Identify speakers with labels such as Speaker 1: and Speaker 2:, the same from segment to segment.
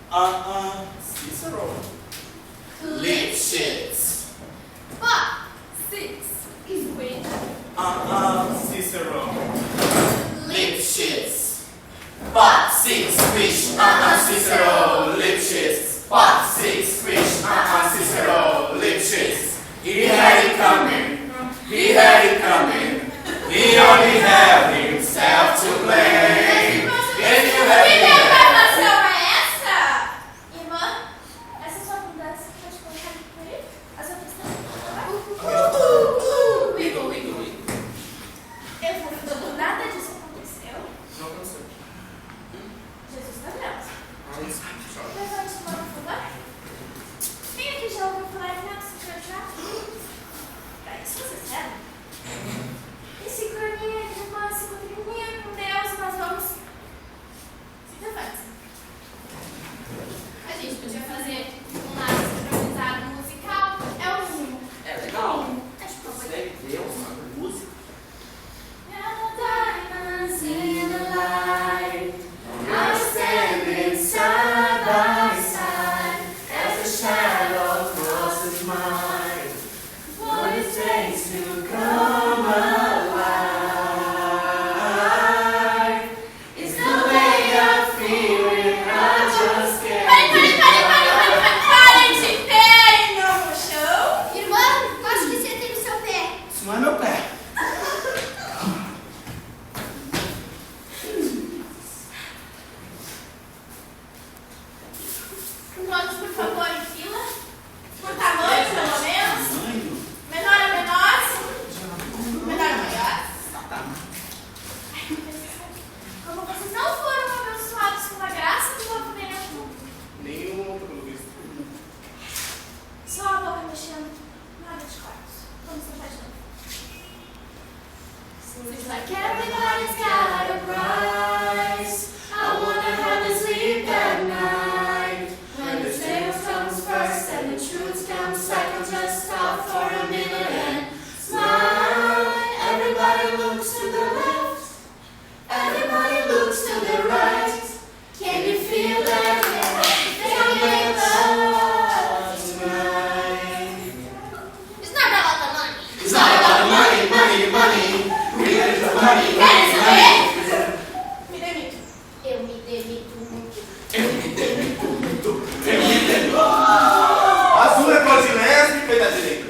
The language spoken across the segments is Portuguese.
Speaker 1: Cicero.
Speaker 2: Lipschitz.
Speaker 3: But 6 is which?
Speaker 1: Cicero.
Speaker 2: Lipschitz. But 6 fish. Cicero. Lipschitz. But 6 fish. Cicero. Lipschitz. He had it coming. He had it coming. He only had himself to blame. If you had
Speaker 3: Que
Speaker 2: been
Speaker 3: declaração é essa? Irmã, essa sua mudança pode colocar aqui por aí? A sua questão?
Speaker 2: Wiggle, wiggle, wiggle.
Speaker 3: Eu vou fudendo, nada disso aconteceu.
Speaker 1: Não aconteceu.
Speaker 3: Jesus tá vendo.
Speaker 1: Aí, tchau.
Speaker 3: Mas olha isso, vamos falar? Quem aqui já ouviu falar em Deus? Já? Pra isso você sabe. E sincronia de irmã, sincronia com Deus, nós vamos se levantar. A gente podia fazer um lado sincronizado musical. É o mínimo.
Speaker 2: É legal.
Speaker 3: Acho que
Speaker 2: Você
Speaker 3: foi.
Speaker 2: deve ter uma música.
Speaker 3: Diamonds in the light, now standing side by side, as a shadow crosses mine. What it takes to come alive is the way I feel it. I just can't. Parem de pé e não no chão.
Speaker 4: Irmã, acho que você tem no seu pé.
Speaker 1: Isso não é meu pé.
Speaker 3: Vamos, por favor, em fila. Por tamanho, pelo menos.
Speaker 1: Tamanho?
Speaker 3: Menor a menor. Menor a maior. Como vocês não foram abençoados com a graça do movimento,
Speaker 1: Nenhum, pelo visto.
Speaker 3: só a boca mexendo, nada de cortes. Vamos sentar de novo. Seems like everybody's got a price. I wanna have a sleep at night. When the truth comes first and the truth comes second, just stop for a minute and smile. Everybody looks to the left. Everybody looks to the right. Can you feel that? Can you make love tonight?
Speaker 4: It's not about the money.
Speaker 2: It's not about the money, money, money. We get the money,
Speaker 3: Quer
Speaker 2: money, money.
Speaker 3: saber? Me demito.
Speaker 4: Eu me demito muito.
Speaker 2: Eu me demito muito. Eu me demito.
Speaker 1: Azul é cor de lésbica e da direita.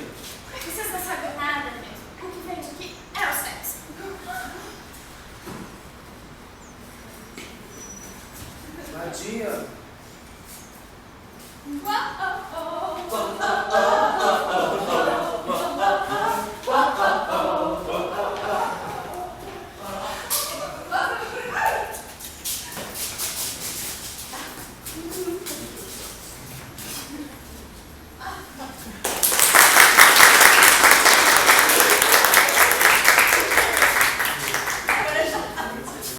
Speaker 3: Vocês não sabem nada mesmo. O que vende aqui é o sexo.
Speaker 1: Nadia.
Speaker 3: Oh, oh, oh, oh, oh, oh, oh.